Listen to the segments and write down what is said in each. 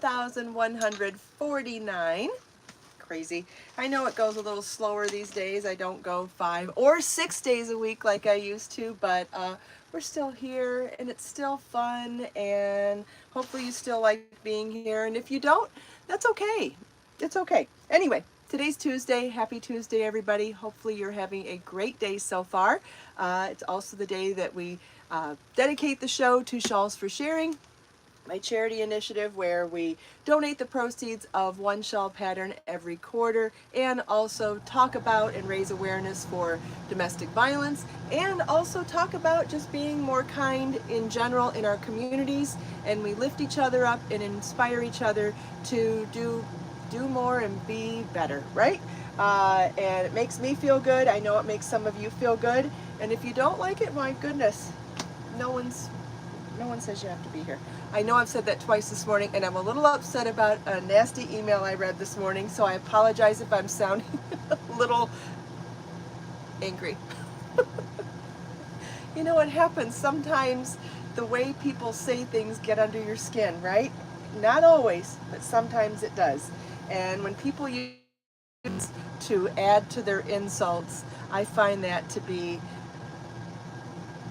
1,149. Crazy. I know it goes a little slower these days. I don't go 5 or 6 days a week like I used to, but we're still here and it's still fun, and hopefully you still like being here. And if you don't, that's okay. It's okay. Anyway, today's Tuesday. Happy Tuesday, everybody. Hopefully you're having a great day so far. It's also the day that we dedicate the show to Shawls for Sharing, my charity initiative where we donate the proceeds of one shawl pattern every quarter, and also talk about and raise awareness for domestic violence, and also talk about just being more kind in general in our communities. And we lift each other up and inspire each other to do more and be better, right? And it makes me feel good. I know it makes some of you feel good. And if you don't like it, my goodness, no one says you have to be here. I know I've said that twice this morning, and I'm a little upset about a nasty email I read this morning, so I apologize if I'm sounding a little angry. You know what happens? Sometimes the way people say things get under your skin, right? Not always, but sometimes it does. And when people use it to add to their insults, I find that to be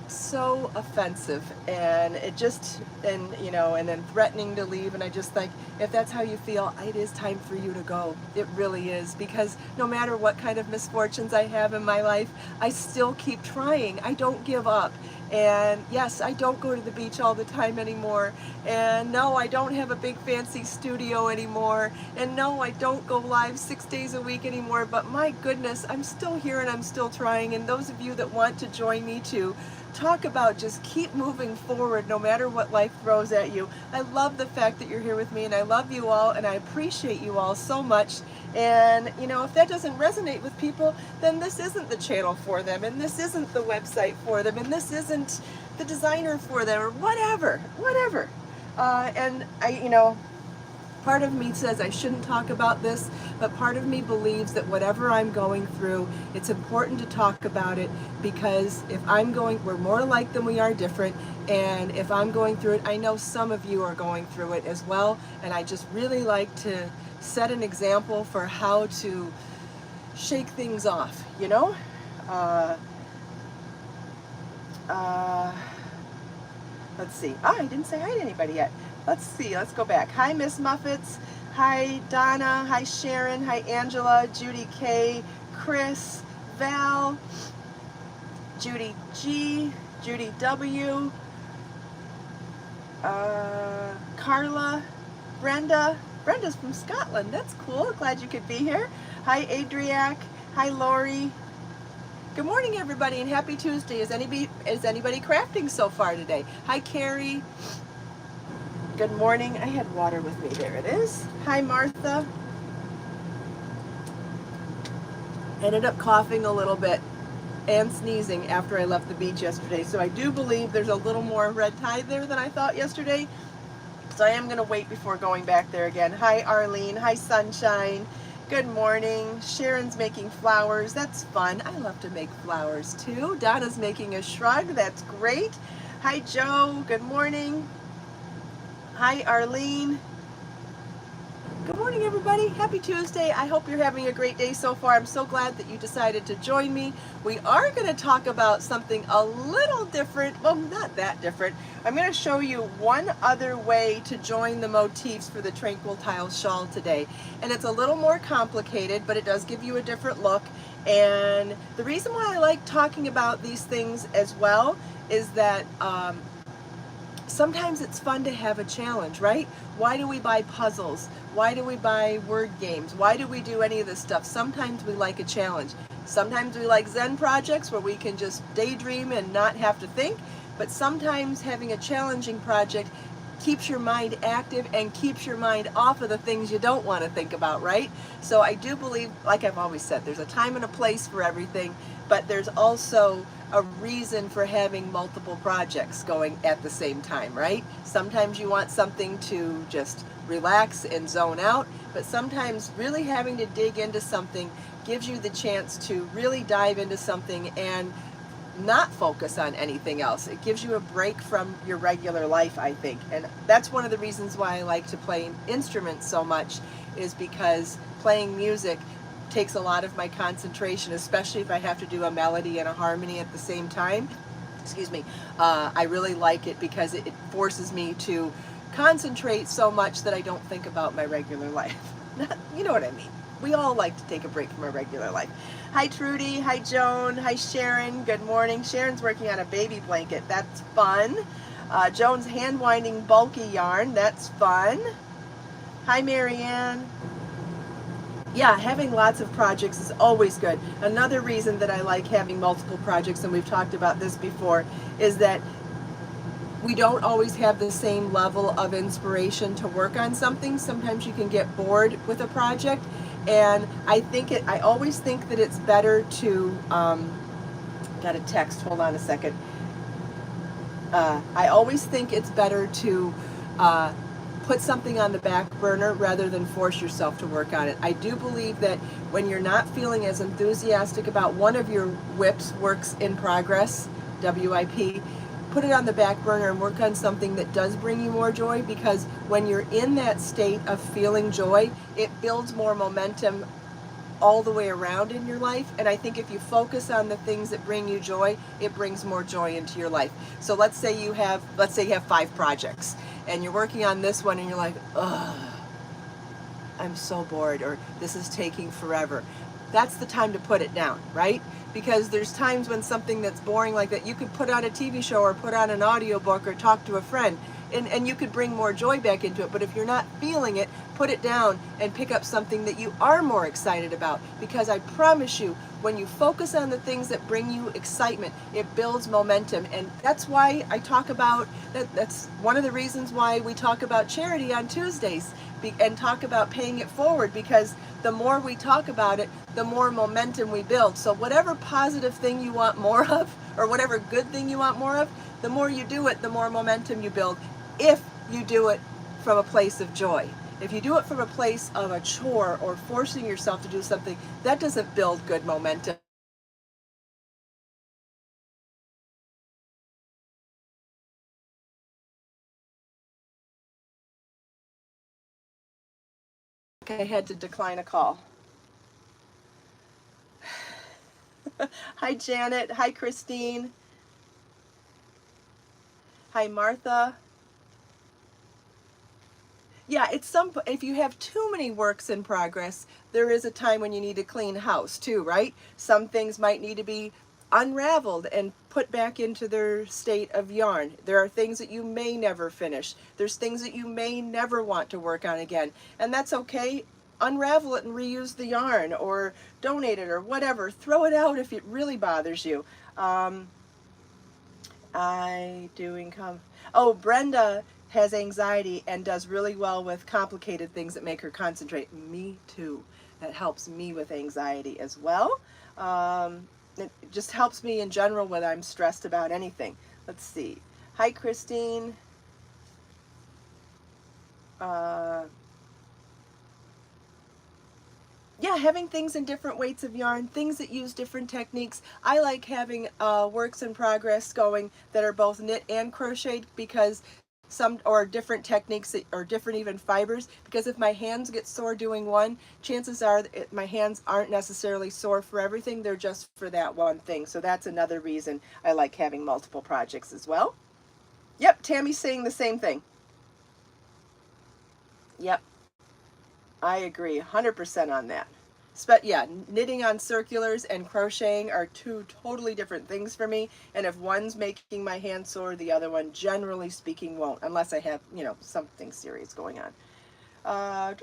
so offensive, and it just, and you know, and then threatening to leave. And I just think, if that's how you feel, it is time for you to go. It really is, because no matter what kind of misfortunes I have in my life, I still keep trying. I don't give up. And yes, I don't go to the beach all the time anymore. And no, I don't have a big fancy studio anymore. And no, I don't go live 6 days a week anymore. But my goodness, I'm still here and I'm still trying. And those of you that want to join me to talk about just keep moving forward no matter what life throws at you. I love the fact that you're here with me, and I love you all, and I appreciate you all so much. And you know, if that doesn't resonate with people, then this isn't the channel for them, and this isn't the website for them, and this isn't the designer for them, or whatever. And you know, part of me says I shouldn't talk about this, but part of me believes that whatever I'm going through, it's important to talk about it, because if I'm going, we're more alike than we are different. And if I'm going through it, I know some of you are going through it as well. And I just really like to set an example for how to shake things off, you know? Let's see. I didn't say hi to anybody yet. Let's see. Let's go back. Hi, Miss Muffets. Hi, Donna. Hi, Sharon. Hi, Angela. Judy K. Chris. Val. Judy G. Judy W. Carla. Brenda. Brenda's from Scotland. That's cool. Glad you could be here. Hi, Adriac. Hi, Lori. Good morning, everybody, and happy Tuesday. Is anybody crafting so far today? Hi, Carrie. Good morning. I had water with me. There it is. Hi, Martha. Ended up coughing a little bit and sneezing after I left the beach yesterday. So I do believe there's a little more red tide there than I thought yesterday. So I am going to wait before going back there again. Hi, Arlene. Hi, Sunshine. Good morning. Sharon's making flowers. That's fun. I love to make flowers too. Donna's making a shrug. That's great. Hi, Joe. Good morning. Hi, Arlene. Good morning, everybody. Happy Tuesday. I hope you're having a great day so far. I'm so glad that you decided to join me. We are going to talk about something a little different. Well, not that different. I'm going to show you one other way to join the motifs for the Tranquil Tile shawl today. And it's a little more complicated, but it does give you a different look. And the reason why I like talking about these things as well is that sometimes it's fun to have a challenge, right? Why do we buy puzzles? Why do we buy word games? Why do we do any of this stuff? Sometimes we like a challenge. Sometimes we like Zen projects where we can just daydream and not have to think. But sometimes having a challenging project keeps your mind active and keeps your mind off of the things you don't want to think about, right? So I do believe, like I've always said, there's a time and a place for everything, but there's also a reason for having multiple projects going at the same time, right? Sometimes you want something to just relax and zone out, but sometimes really having to dig into something gives you the chance to really dive into something and not focus on anything else. It gives you a break from your regular life, I think. And that's one of the reasons why I like to play instruments so much, is because playing music takes a lot of my concentration, especially if I have to do a melody and a harmony at the same time. Excuse me. I really like it because it forces me to concentrate so much that I don't think about my regular life. You know what I mean. We all like to take a break from our regular life. Hi Trudy, hi Joan, hi Sharon, good morning. Sharon's working on a baby blanket, that's fun. Joan's hand winding bulky yarn, that's fun. Hi Marianne. Yeah, having lots of projects is always good. Another reason that I like having multiple projects, and we've talked about this before, is that we don't always have the same level of inspiration to work on something. Sometimes you can get bored with a project, and I always think that it's better to, got a text, hold on a second. I always think it's better to put something on the back burner rather than force yourself to work on it. I do believe that when you're not feeling as enthusiastic about one of your WIPs, works in progress, WIP, put it on the back burner and work on something that does bring you more joy, because when you're in that state of feeling joy, it builds more momentum all the way around in your life. And I think if you focus on the things that bring you joy, it brings more joy into your life. So let's say you have 5 projects and you're working on this one and you're like, ugh, I'm so bored, or this is taking forever. That's the time to put it down, right? Because there's times when something that's boring like that, you could put on a TV show or put on an audiobook or talk to a friend, and you could bring more joy back into it. But if you're not feeling it, put it down and pick up something that you are more excited about. Because I promise you, when you focus on the things that bring you excitement, it builds momentum. And that's why I talk about that. That's one of the reasons why we talk about charity on Tuesdays and talk about paying it forward, because the more we talk about it, the more momentum we build. So whatever positive thing you want more of, or whatever good thing you want more of, the more you do it, the more momentum you build, if you do it from a place of joy. If you do it from a place of a chore or forcing yourself to do something, that doesn't build good momentum. I had to decline a call. Hi Janet, hi Christine, hi Martha. Yeah, if you have too many works in progress, there is a time when you need to clean house too, right? Some things might need to be unraveled and put back into their state of yarn. There are things that you may never finish. There's things that you may never want to work on again, and that's okay. Unravel it and reuse the yarn, or donate it, or whatever. Throw it out if it really bothers you. Oh, Brenda has anxiety and does really well with complicated things that make her concentrate. Me too. That helps me with anxiety as well. It just helps me in general when I'm stressed about anything. Let's see. Hi, Christine. Yeah, having things in different weights of yarn, things that use different techniques. I like having works in progress going that are both knit and crocheted, because or different techniques or different even fibers, because if my hands get sore doing one, chances are that my hands aren't necessarily sore for everything, they're just for that one thing. So that's another reason I like having multiple projects as well. Yep, Tammy's saying the same thing. Yep, I agree 100% on that. But yeah, knitting on circulars and crocheting are two totally different things for me. And if one's making my hand sore, the other one, generally speaking, won't, unless I have, something serious going on. Oh,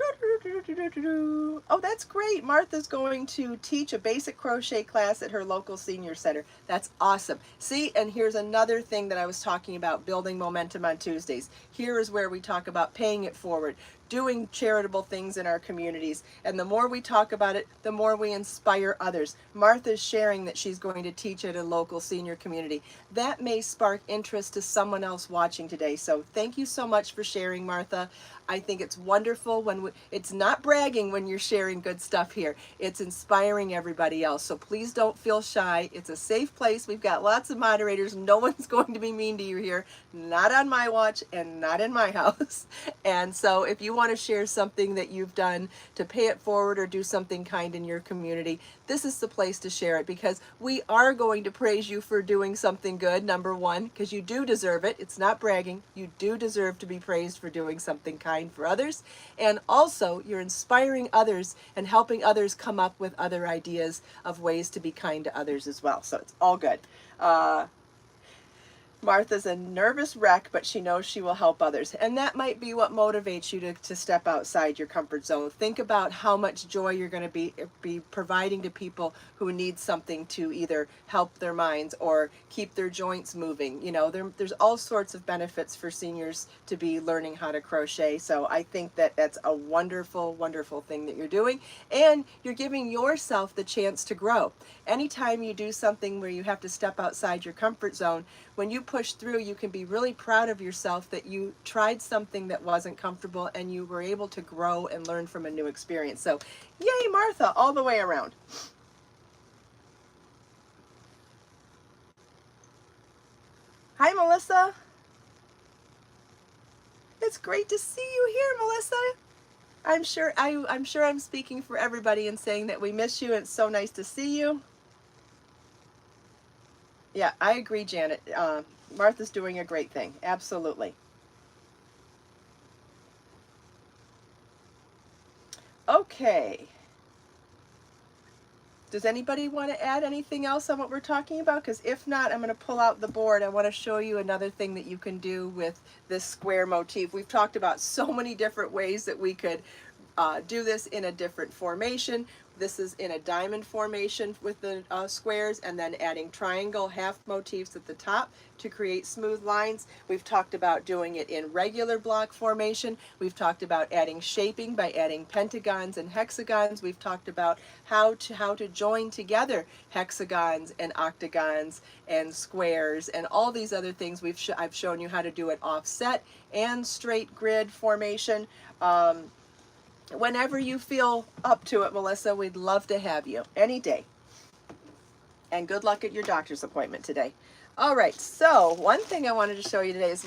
that's great. Martha's going to teach a basic crochet class at her local senior center. That's awesome. See, and here's another thing that I was talking about, building momentum on Tuesdays. Here is where we talk about paying it forward, doing charitable things in our communities. And the more we talk about it, the more we inspire others. Martha's sharing that she's going to teach at a local senior community. That may spark interest to someone else watching today. So thank you so much for sharing, Martha. I think it's wonderful when it's not bragging when you're sharing good stuff here. It's inspiring everybody else. So please don't feel shy. It's a safe place. We've got lots of moderators. No one's going to be mean to you here. Not on my watch and not in my house. And so if you want to share something that you've done to pay it forward or do something kind in your community, this is the place to share it, because we are going to praise you for doing something good, number one, because you do deserve it. It's not bragging. You do deserve to be praised for doing something kind for others. And also, you're inspiring others and helping others come up with other ideas of ways to be kind to others as well. So it's all good. Martha's a nervous wreck, but she knows she will help others. And that might be what motivates you to step outside your comfort zone. Think about how much joy you're going to be providing to people who need something to either help their minds or keep their joints moving. You know, there's all sorts of benefits for seniors to be learning how to crochet. So I think that that's a wonderful, wonderful thing that you're doing. And you're giving yourself the chance to grow. Anytime you do something where you have to step outside your comfort zone, when you push through, you can be really proud of yourself that you tried something that wasn't comfortable and you were able to grow and learn from a new experience. So yay, Martha, all the way around. Hi, Melissa. It's great to see you here, Melissa. I'm sure I'm speaking for everybody in saying that we miss you and it's so nice to see you. Yeah, I agree, Janet. Martha's doing a great thing. Absolutely. Okay. Does anybody want to add anything else on what we're talking about? Because if not, I'm going to pull out the board. I want to show you another thing that you can do with this square motif. We've talked about so many different ways that we could do this in a different formation. This is in a diamond formation with the squares, and then adding triangle half motifs at the top to create smooth lines. We've talked about doing it in regular block formation. We've talked about adding shaping by adding pentagons and hexagons. We've talked about how to join together hexagons and octagons and squares and all these other things. I've shown you how to do it offset and straight grid formation. Whenever you feel up to it, Melissa, we'd love to have you any day. And good luck at your doctor's appointment today. All right, so one thing I wanted to show you today is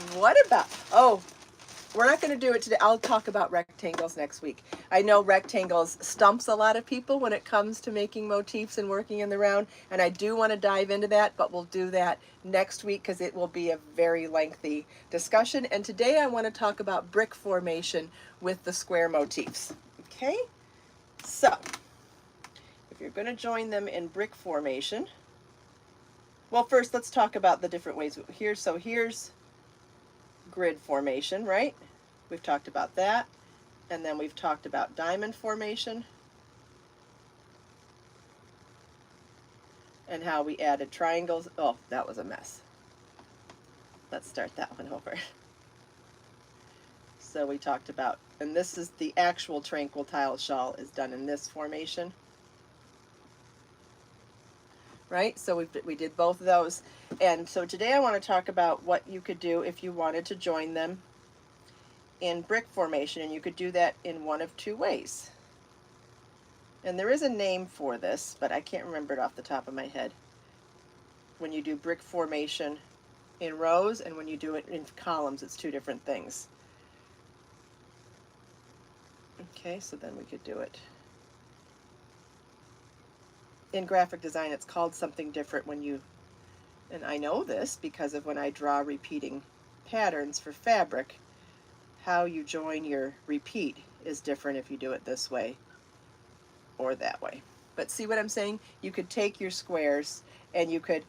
we're not going to do it today. I'll talk about rectangles next week. I know rectangles stumps a lot of people when it comes to making motifs and working in the round, and I do want to dive into that, but we'll do that next week because it will be a very lengthy discussion. And today I want to talk about brick formation with the square motifs. Okay, so if you're going to join them in brick formation, well, first let's talk about the different ways. Here's grid formation, right? We've talked about that. And then we've talked about diamond formation and how we added triangles. Oh, that was a mess. Let's start that one over. So we talked about, and this is the actual tranquil tile shawl is done in this formation. Right? So we did both of those. And so today I want to talk about what you could do if you wanted to join them in brick formation, and you could do that in one of two ways. And there is a name for this, but I can't remember it off the top of my head. When you do brick formation in rows and when you do it in columns, it's two different things. Okay, so then we could do it. In graphic design, it's called something different when you, and I know this because of when I draw repeating patterns for fabric, how you join your repeat is different if you do it this way or that way. But see what I'm saying? You could take your squares and you could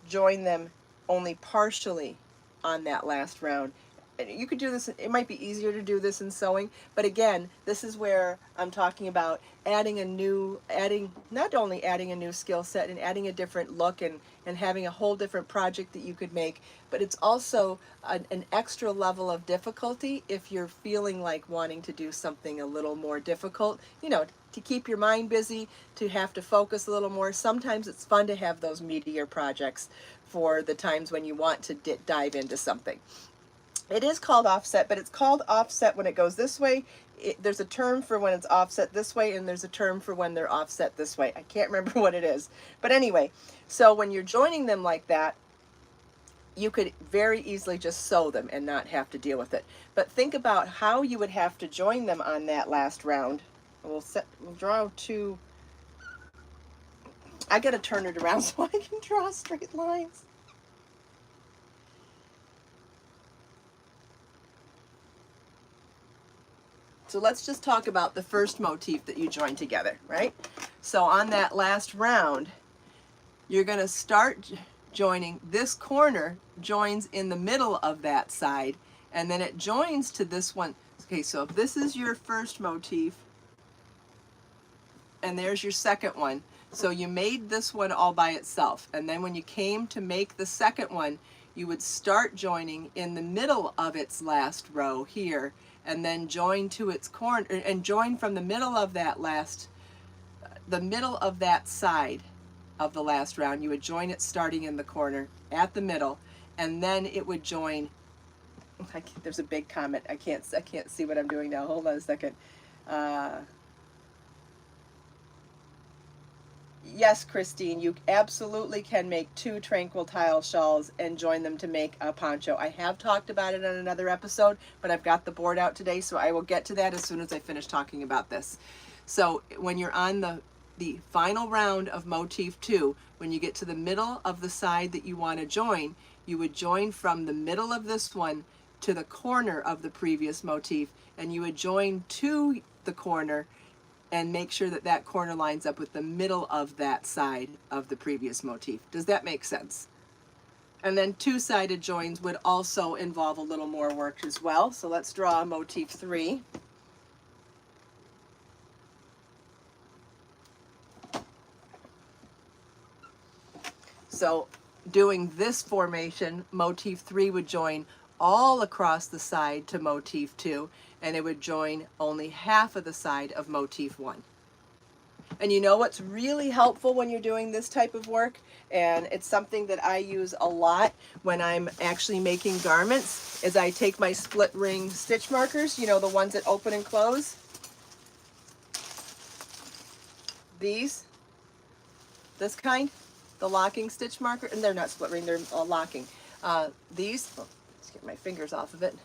join them only partially on that last round. You could do this, it might be easier to do this in sewing, but again, this is where I'm talking about not only adding a new skill set and adding a different look and having a whole different project that you could make, but it's also an extra level of difficulty if you're feeling like wanting to do something a little more difficult, you know, to keep your mind busy, to have to focus a little more. Sometimes it's fun to have those meatier projects for the times when you want to dive into something. It is called offset, but it's called offset when it goes this way. There's a term for when it's offset this way, and there's a term for when they're offset this way. I can't remember what it is. But anyway, so when you're joining them like that, you could very easily just sew them and not have to deal with it. But think about how you would have to join them on that last round. We'll draw two. I gotta turn it around so I can draw straight lines. So let's just talk about the first motif that you join together, right? So on that last round, you're gonna start joining, this corner joins in the middle of that side, and then it joins to this one. Okay, so if this is your first motif, and there's your second one, so you made this one all by itself, and then when you came to make the second one, you would start joining in the middle of its last row here, and then join to its corner, and join from the middle of that side of the last round. You would join it starting in the corner at the middle, and then it would join. There's a big comment. I can't see what I'm doing now. Hold on a second. Yes, Christine, you absolutely can make 2 tranquil tile shawls and join them to make a poncho. I have talked about it on another episode, but I've got the board out today, so I will get to that as soon as I finish talking about this. So when you're on the final round of motif 2, when you get to the middle of the side that you want to join, you would join from the middle of this one to the corner of the previous motif, and you would join to the corner and make sure that that corner lines up with the middle of that side of the previous motif. Does that make sense? And then 2-sided joins would also involve a little more work as well. So let's draw motif 3. So doing this formation, motif 3 would join all across the side to motif 2, and it would join only half of the side of motif 1. And you know what's really helpful when you're doing this type of work, and it's something that I use a lot when I'm actually making garments, is I take my split ring stitch markers, you know, the ones that open and close. This kind, the locking stitch marker, and they're not split ring, they're locking. Let's get my fingers off of it.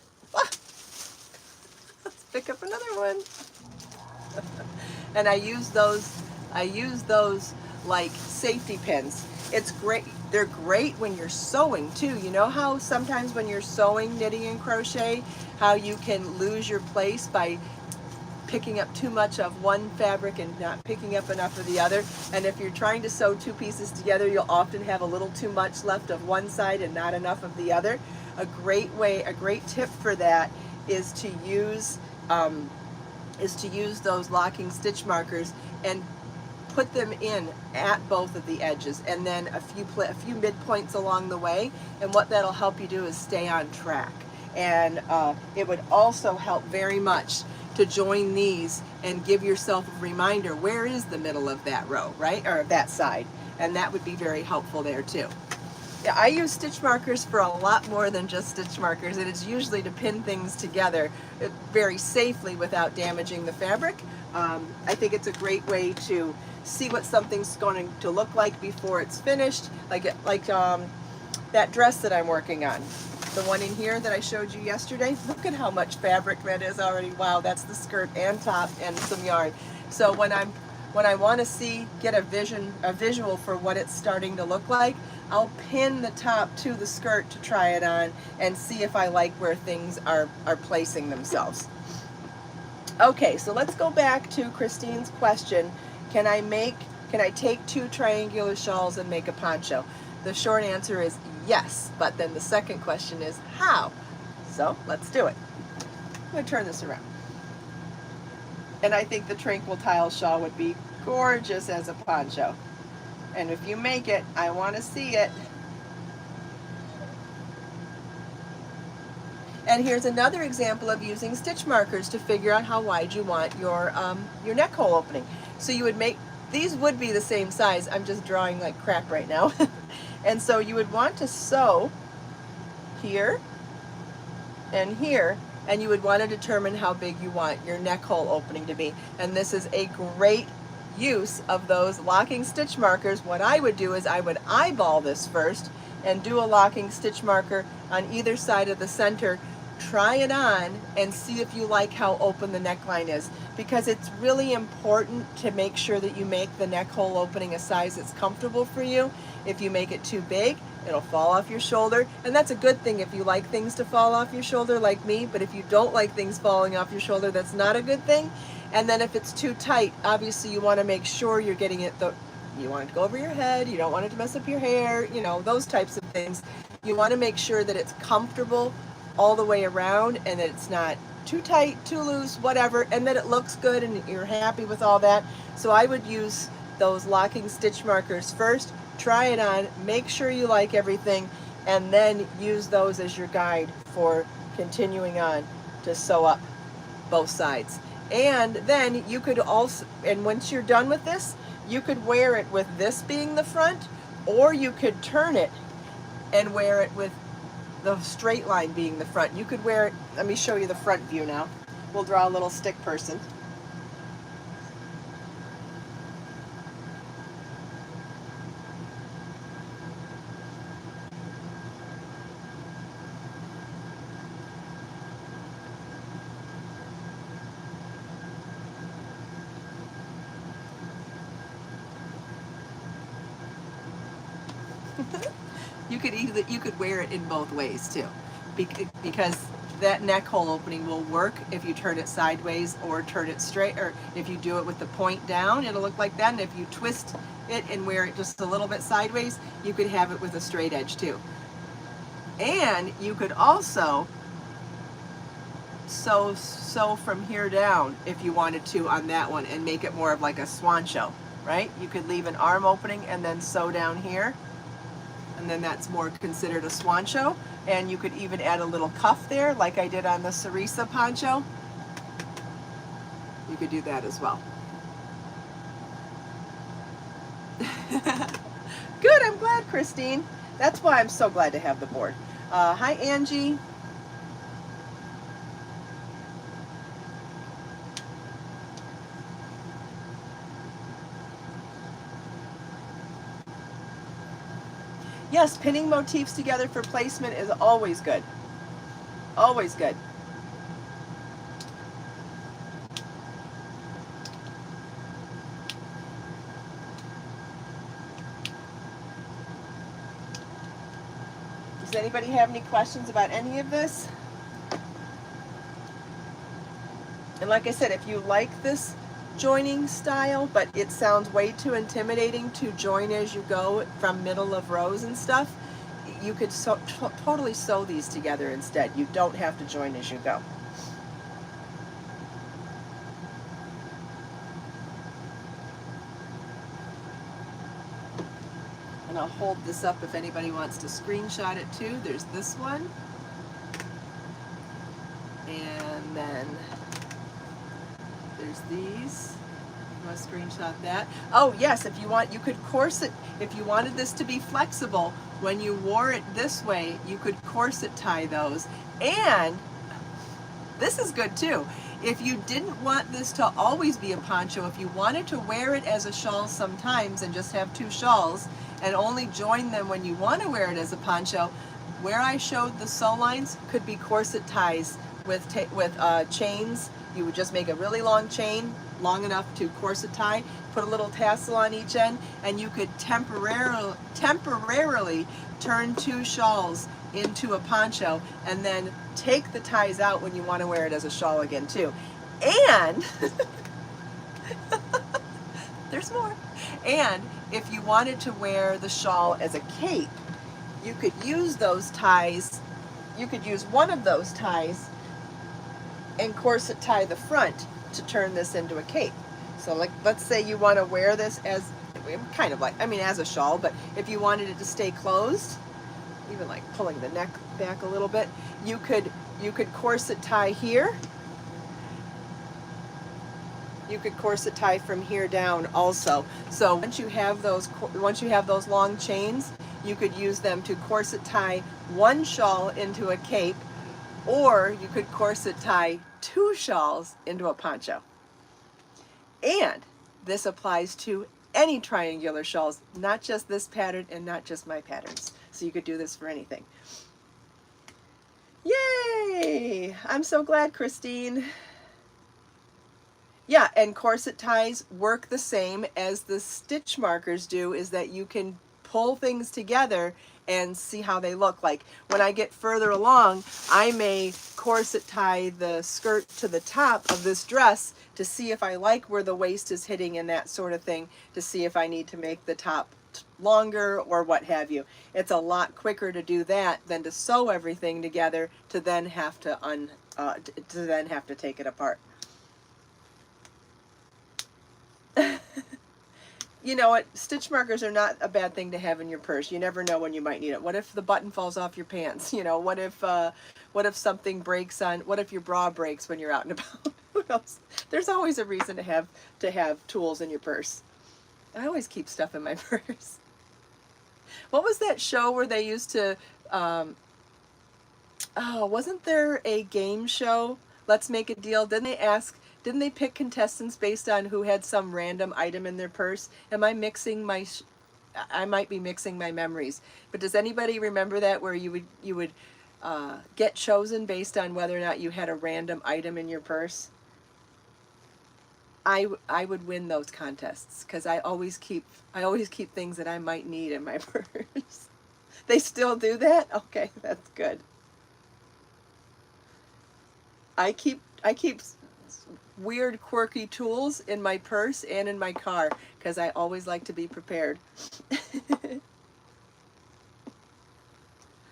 Let's pick up another one. And I use those like safety pins. It's great. They're great when you're sewing too. You know how sometimes when you're sewing, knitting and crochet, how you can lose your place by picking up too much of one fabric and not picking up enough of the other. And if you're trying to sew 2 pieces together, you'll often have a little too much left of one side and not enough of the other. A great tip for that is to use those locking stitch markers and put them in at both of the edges, and then a few midpoints along the way. And what that'll help you do is stay on track. And it would also help very much to join these and give yourself a reminder, where is the middle of that row, right? Or that side. And that would be very helpful there too. Yeah, I use stitch markers for a lot more than just stitch markers, and it's usually to pin things together very safely without damaging the fabric. I think it's a great way to see what something's going to look like before it's finished, like that dress that I'm working on. The one in here that I showed you yesterday, look at how much fabric that is already. Wow, that's the skirt and top and some yarn. So when I want to get a visual for what it's starting to look like, I'll pin the top to the skirt to try it on and see if I like where things are placing themselves. Okay, so let's go back to Christine's question. Can I take 2 triangular shawls and make a poncho? The short answer is yes, but then the second question is how? So let's do it. I'm going to turn this around. And I think the tranquil tile shawl would be gorgeous as a poncho. And if you make it, I want to see it. And here's another example of using stitch markers to figure out how wide you want your neck hole opening. So you would make, these would be the same size. I'm just drawing like crap right now. And so you would want to sew here and here, and you would want to determine how big you want your neck hole opening to be. And this is a great use of those locking stitch markers. What I would do is I would eyeball this first and do a locking stitch marker on either side of the center. Try it on and see if you like how open the neckline is, because it's really important to make sure that you make the neck hole opening a size that's comfortable for you. If you make it too big, it'll fall off your shoulder, and that's a good thing if you like things to fall off your shoulder like me, but if you don't like things falling off your shoulder, that's not a good thing. And then if it's too tight, obviously you want to make sure you're getting it, you want it to go over your head, you don't want it to mess up your hair, you know, those types of things. You want to make sure that it's comfortable all the way around and that it's not too tight, too loose, whatever, and that it looks good and you're happy with all that. So I would use those locking stitch markers first, try it on, make sure you like everything, and then use those as your guide for continuing on to sew up both sides. And then you could also, and once you're done with this, you could wear it with this being the front, or you could turn it and wear it with the straight line being the front. You could wear it, let me show you the front view now. We'll draw a little stick person. You could wear it in both ways too, because that neck hole opening will work if you turn it sideways or turn it straight, or if you do it with the point down, it'll look like that. And if you twist it and wear it just a little bit sideways, you could have it with a straight edge too. And you could also sew from here down if you wanted to on that one and make it more of like a swan show, right? You could leave an arm opening and then sew down here, and then that's more considered a swan show. And you could even add a little cuff there like I did on the Sarisa poncho. You could do that as well. Good, I'm glad, Christine. That's why I'm so glad to have the board. Hi, Angie. Yes, pinning motifs together for placement is always good. Always good. Does anybody have any questions about any of this? And like I said, if you like this joining style, but it sounds way too intimidating to join as you go from middle of rows and stuff, you could totally sew these together instead. You don't have to join as you go. And I'll hold this up if anybody wants to screenshot it too. There's this one. And then there's these. You want to screenshot that? Oh yes, if you want, you could corset. If you wanted this to be flexible, when you wore it this way, you could corset tie those. And this is good too. If you didn't want this to always be a poncho, if you wanted to wear it as a shawl sometimes and just have two shawls and only join them when you want to wear it as a poncho, where I showed the sew lines could be corset ties with chains. You would just make a really long chain, long enough to corset tie, put a little tassel on each end, and you could temporarily turn two shawls into a poncho and then take the ties out when you want to wear it as a shawl again too. And there's more. And if you wanted to wear the shawl as a cape, you could use those ties. You could use one of those ties and corset tie the front to turn this into a cape. So like, let's say you want to wear this as kind of like, I mean, as a shawl, but if you wanted it to stay closed, even like pulling the neck back a little bit, you could corset tie here. You could corset tie from here down also. So once you have those long chains, you could use them to corset tie one shawl into a cape, Or you could corset tie 2 shawls into a poncho. And this applies to any triangular shawls, not just this pattern and not just my patterns. So you could do this for anything. Yay! I'm so glad, Christine. Yeah, and corset ties work the same as the stitch markers do, is that you can pull things together and see how they look. Like when I get further along, I may corset tie the skirt to the top of this dress to see if I like where the waist is hitting and that sort of thing, to see if I need to make the top longer or what have you. It's a lot quicker to do that than to sew everything together to then have to take it apart. You know what, stitch markers are not a bad thing to have in your purse. You never know when you might need it. What if the button falls off your pants? You know, what if something breaks on, what if your bra breaks when you're out and about? Who knows? There's always a reason to have tools in your purse. I always keep stuff in my purse. What was that show where they used to wasn't there a game show, Let's Make a Deal? Didn't they pick contestants based on who had some random item in their purse? Am I mixing my I might be mixing my memories. But does anybody remember that, where you would get chosen based on whether or not you had a random item in your purse? I would win those contests because I always keep things that I might need in my purse. They still do that? Okay, that's good. I keep weird, quirky tools in my purse and in my car because I always like to be prepared.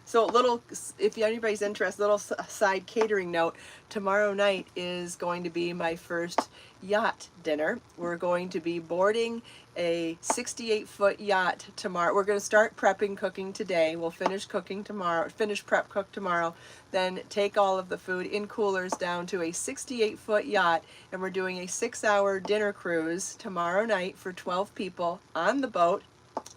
So if anybody's interested, little side catering note, tomorrow night is going to be my first yacht dinner. We're going to be boarding a 68-foot yacht tomorrow. We're going to start prepping cooking today. We'll finish cooking tomorrow, finish prep cook tomorrow, then take all of the food in coolers down to a 68-foot yacht, and we're doing a 6-hour dinner cruise tomorrow night for 12 people on the boat.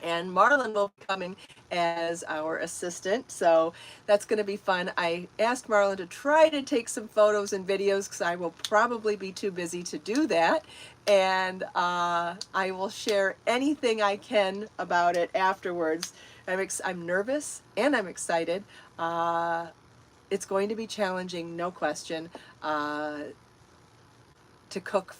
And Marlon will be coming as our assistant, so that's going to be fun. I asked Marlon to try to take some photos and videos because I will probably be too busy to do that, and I will share anything I can about it afterwards. I'm nervous and I'm excited. It's going to be challenging, no question. To cook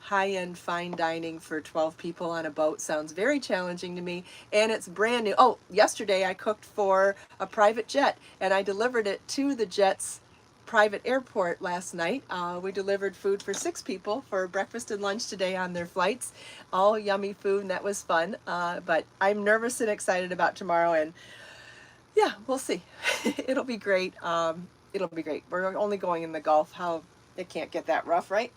high-end fine dining for 12 people on a boat sounds very challenging to me, and it's brand new. Oh, yesterday I cooked for a private jet, and I delivered it to the jet's private airport last night. We delivered food for 6 people for breakfast and lunch today on their flights. All yummy food, and that was fun. But I'm nervous and excited about tomorrow, and yeah, we'll see. It'll be great. It'll be great. We're only going in the Gulf. It can't get that rough, right?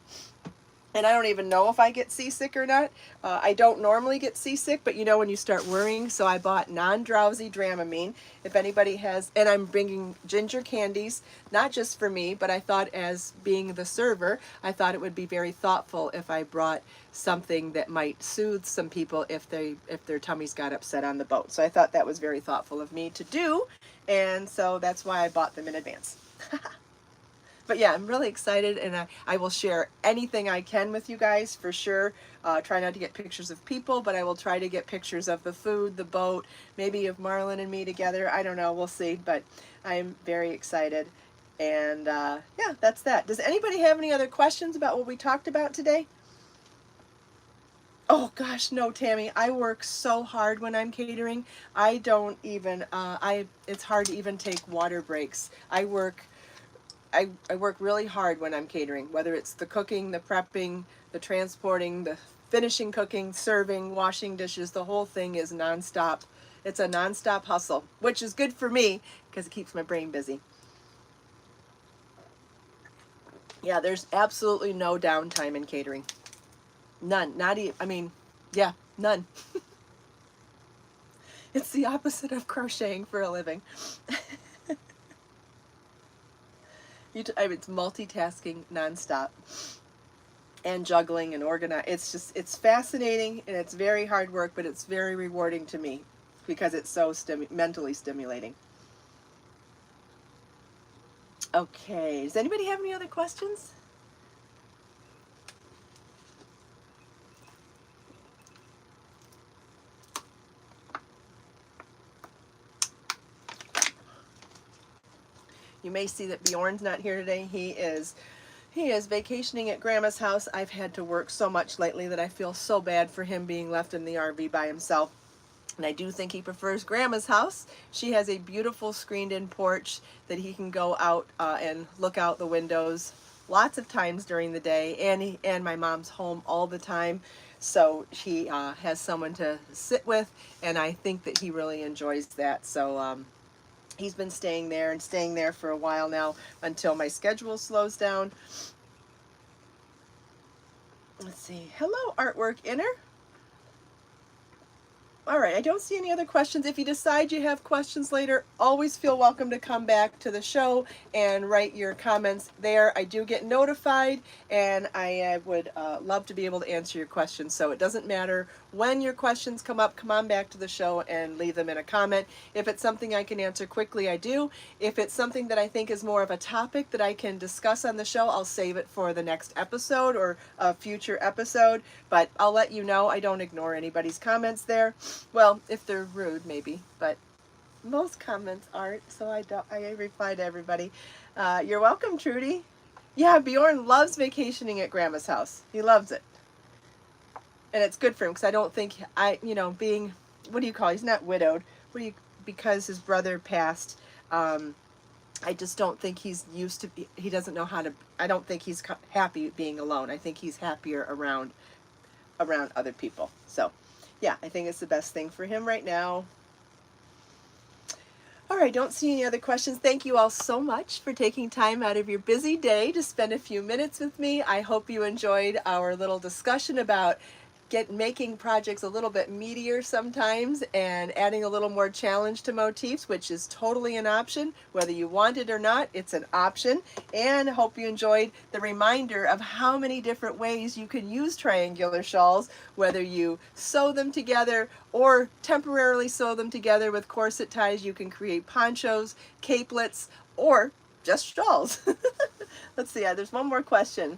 And I don't even know if I get seasick or not. I don't normally get seasick, but you know when you start worrying. So I bought non-drowsy Dramamine. If anybody has, and I'm bringing ginger candies, not just for me, but I thought, as being the server, I thought it would be very thoughtful if I brought something that might soothe some people if their tummies got upset on the boat. So I thought that was very thoughtful of me to do, and so that's why I bought them in advance. But yeah, I'm really excited, and I will share anything I can with you guys for sure. Try not to get pictures of people, but I will try to get pictures of the food, the boat, maybe of Marlon and me together. I don't know, we'll see, but I'm very excited. And yeah, that's that. Does anybody have any other questions about what we talked about today? Oh gosh, no, Tammy. I work so hard when I'm catering. I don't even, it's hard to even take water breaks. I work really hard when I'm catering, whether it's the cooking, the prepping, the transporting, the finishing cooking, serving, washing dishes. The whole thing is nonstop. It's a nonstop hustle, which is good for me because it keeps my brain busy. Yeah, there's absolutely no downtime in catering. None. Not even, I mean, yeah, none. It's the opposite of crocheting for a living. It's multitasking nonstop and juggling and organizing. It's fascinating, and it's very hard work, but it's very rewarding to me because it's so mentally stimulating. Okay, does anybody have any other questions? You may see that Bjorn's not here today. He is vacationing at Grandma's house. I've had to work so much lately that I feel so bad for him being left in the RV by himself. And I do think he prefers Grandma's house. She has a beautiful screened-in porch that he can go out and look out the windows lots of times during the day, and my mom's home all the time. So he has someone to sit with, and I think that he really enjoys that. So he's been staying there and staying there for a while now until my schedule slows down. Let's see. Hello, Artwork Inner. All right, I don't see any other questions. If you decide you have questions later, always feel welcome to come back to the show and write your comments there. I do get notified, and I would love to be able to answer your questions. So it doesn't matter when your questions come up, come on back to the show and leave them in a comment. If it's something I can answer quickly, I do. If it's something that I think is more of a topic that I can discuss on the show, I'll save it for the next episode or a future episode. But I'll let you know, I don't ignore anybody's comments there. Well, if they're rude, maybe, but most comments aren't, so I reply to everybody. You're welcome, Trudy. Yeah, Bjorn loves vacationing at Grandma's house. He loves it. And it's good for him, because I don't think, being, what do you call it? He's not widowed. Because his brother passed, I just don't think he's used to, he doesn't know how to, I don't think he's happy being alone. I think he's happier around other people. So, yeah, I think it's the best thing for him right now. All right, don't see any other questions. Thank you all so much for taking time out of your busy day to spend a few minutes with me. I hope you enjoyed our little discussion about making projects a little bit meatier sometimes and adding a little more challenge to motifs, which is totally an option. Whether you want it or not, it's an option. And I hope you enjoyed the reminder of how many different ways you can use triangular shawls, whether you sew them together or temporarily sew them together with corset ties. You can create ponchos, capelets, or just shawls. Let's see, there's one more question.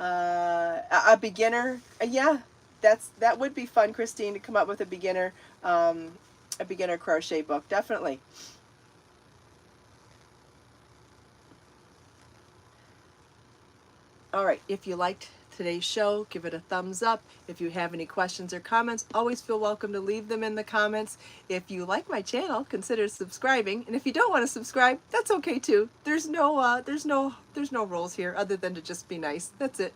A beginner, yeah, that would be fun, Christine, to come up with a beginner crochet book, definitely. All right, if you liked today's show, give it a thumbs up. If you have any questions or comments, always feel welcome to leave them in the comments. If you like my channel, consider subscribing. And if you don't want to subscribe, that's okay too. There's no rules here other than to just be nice. That's it.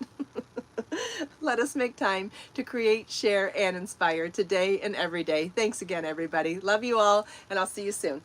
Let us make time to create, share, and inspire today and every day. Thanks again, everybody. Love you all, and I'll see you soon.